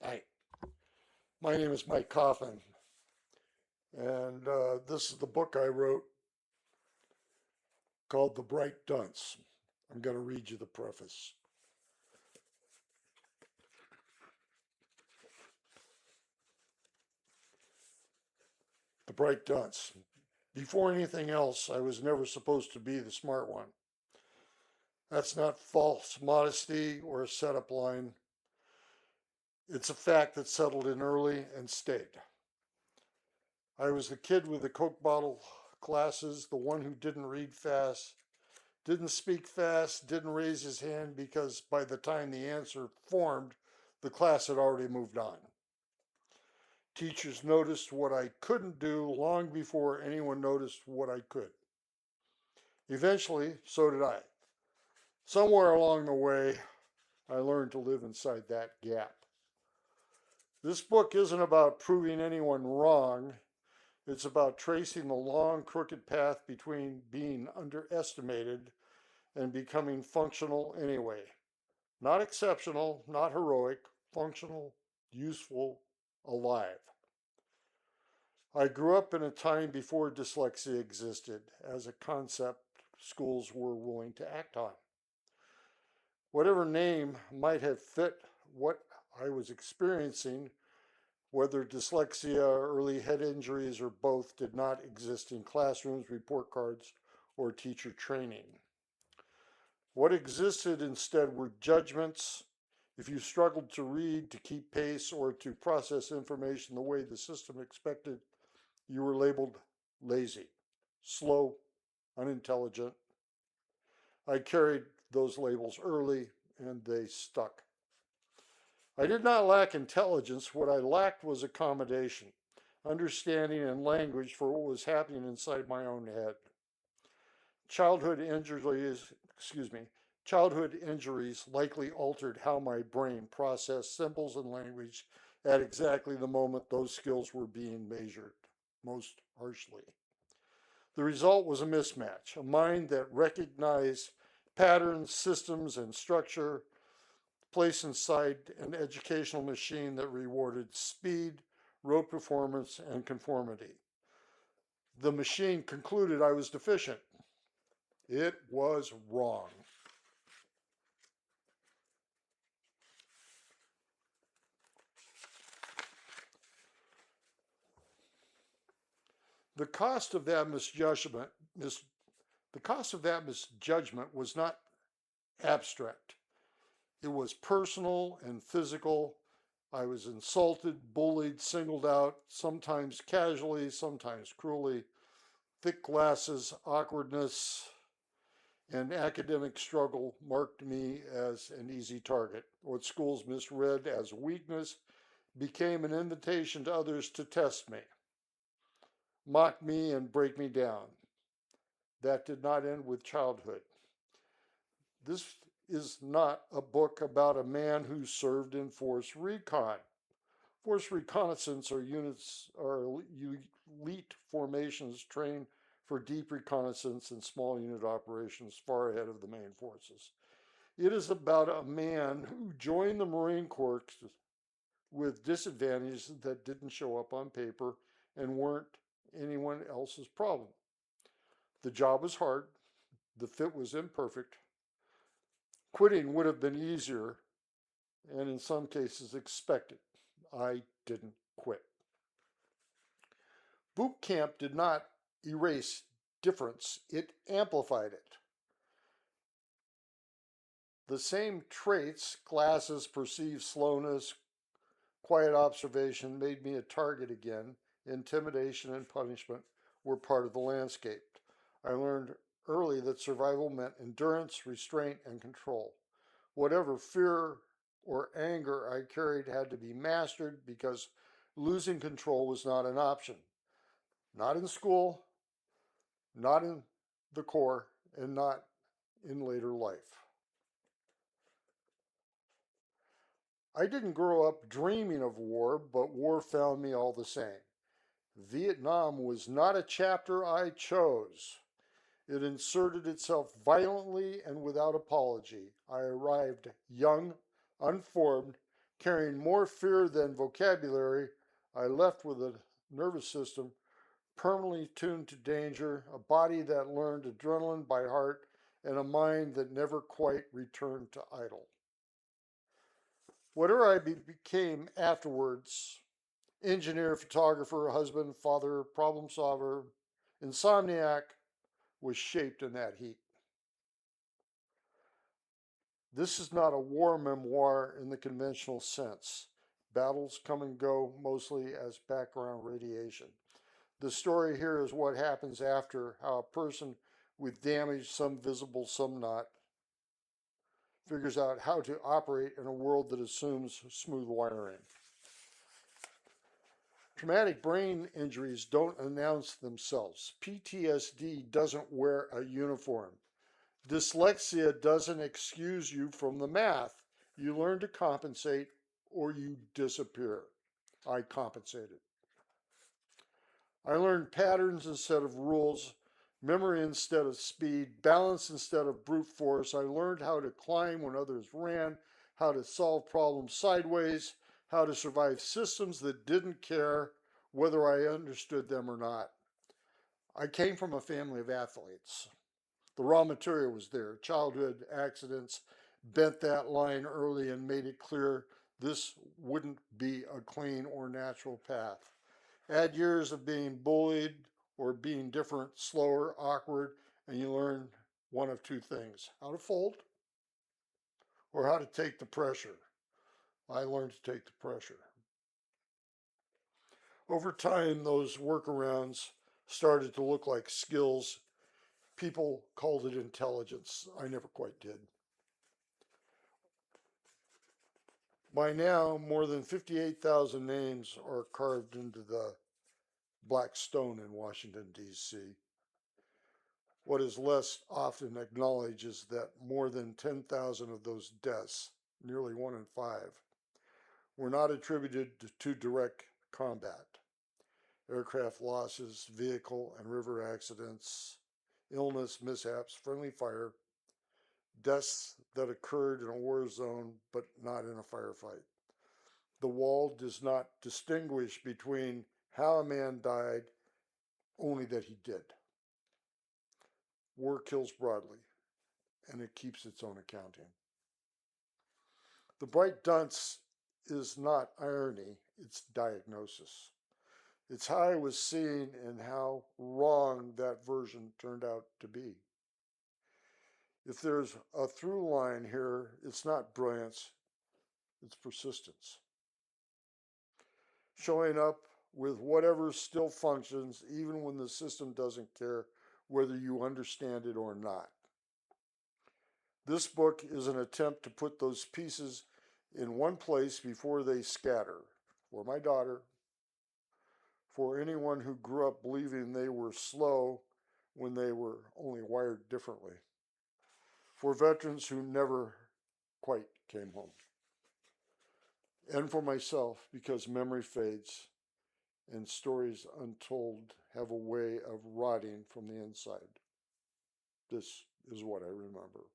Hi, my name is Mike Coffin, and this is the book I wrote called The Bright Dunce. I'm going to read you the preface. The Bright Dunce. Before anything else, I was never supposed to be the smart one. That's not false modesty or a setup line. It's a fact that settled in early and stayed. I was the kid with the Coke bottle glasses, the one who didn't read fast, didn't speak fast, didn't raise his hand because by the time the answer formed, the class had already moved on. Teachers noticed what I couldn't do long before anyone noticed what I could. Eventually, so did I. Somewhere along the way, I learned to live inside that gap. This book isn't about proving anyone wrong. It's about tracing the long, crooked path between being underestimated and becoming functional anyway. Not exceptional, not heroic, functional, useful, alive. I grew up in a time before dyslexia existed as a concept schools were willing to act on. Whatever name might have fit what I was experiencing, whether dyslexia, early head injuries, or both, did not exist in classrooms, report cards, or teacher training. What existed instead were judgments. If you struggled to read, to keep pace, or to process information the way the system expected, you were labeled lazy, slow, unintelligent. I carried those labels early and they stuck. I did not lack intelligence. What I lacked was accommodation, understanding, and language for what was happening inside my own head. Childhood injuries, excuse me, Childhood injuries likely altered how my brain processed symbols and language at exactly the moment those skills were being measured most harshly. The result was a mismatch, a mind that recognized patterns, systems, and structure placed inside an educational machine that rewarded speed, rote performance, and conformity. The machine concluded I was deficient. It was wrong. The cost of that misjudgment was not abstract. It was personal and physical. I was insulted, bullied, singled out, sometimes casually, sometimes cruelly. Thick glasses, awkwardness, and academic struggle marked me as an easy target. What schools misread as weakness became an invitation to others to test me, mock me, and break me down. That did not end with childhood. This is not a book about a man who served in force recon. Force reconnaissance are units are elite formations trained for deep reconnaissance and small unit operations far ahead of the main forces. It is about a man who joined the Marine Corps with disadvantages that didn't show up on paper and weren't anyone else's problem. The job was hard, the fit was imperfect. Quitting would have been easier and in some cases expected. I didn't quit. Boot camp did not erase difference, it amplified it. The same traits, glasses, perceived slowness, quiet observation, made me a target again. Intimidation and punishment were part of the landscape. I learned early that survival meant endurance, restraint, and control. Whatever fear or anger I carried had to be mastered because losing control was not an option. Not in school, not in the Corps, and not in later life. I didn't grow up dreaming of war, but war found me all the same. Vietnam was not a chapter I chose. It inserted itself violently and without apology. I arrived young, unformed, Carrying more fear than vocabulary, I left with a nervous system permanently tuned to danger, a body that learned adrenaline by heart, and a mind that never quite returned to idle. Whatever I became afterwards, engineer, photographer, husband, father, problem solver, insomniac, was shaped in that heat. This is not a war memoir in the conventional sense. Battles come and go mostly as background radiation. The story here is what happens after, how a person with damage, some visible, some not, figures out how to operate in a world that assumes smooth wiring. Traumatic brain injuries don't announce themselves. PTSD doesn't wear a uniform. Dyslexia doesn't excuse you from the math. You learn to compensate or you disappear. I compensated. I learned patterns instead of rules, memory instead of speed, balance instead of brute force. I learned how to climb when others ran, how to solve problems sideways, how to survive systems that didn't care whether I understood them or not. I came from a family of athletes. The raw material was there. Childhood accidents bent that line early and made it clear this wouldn't be a clean or natural path. Add years of being bullied or being different, slower, awkward, and you learn one of two things: how to fold or how to take the pressure. I learned to take the pressure. Over time, those workarounds started to look like skills. People called it intelligence. I never quite did. By now, more than 58,000 names are carved into the black stone in Washington, D.C. What is less often acknowledged is that more than 10,000 of those deaths, nearly 1 in 5, were not attributed to direct combat. Aircraft losses, vehicle and river accidents, illness, mishaps, friendly fire, deaths that occurred in a war zone but not in a firefight. The wall does not distinguish between how a man died, only that he did. War kills broadly, and it keeps its own accounting. The bright dunce is not irony, it's diagnosis. It's how I was seen and how wrong that version turned out to be. If there's a through line here, it's not brilliance, it's persistence. Showing up with whatever still functions, even when the system doesn't care whether you understand it or not. This book is an attempt to put those pieces in one place before they scatter. For my daughter, for anyone who grew up believing they were slow when they were only wired differently, for veterans who never quite came home, and for myself because memory fades and stories untold have a way of rotting from the inside. This is what I remember.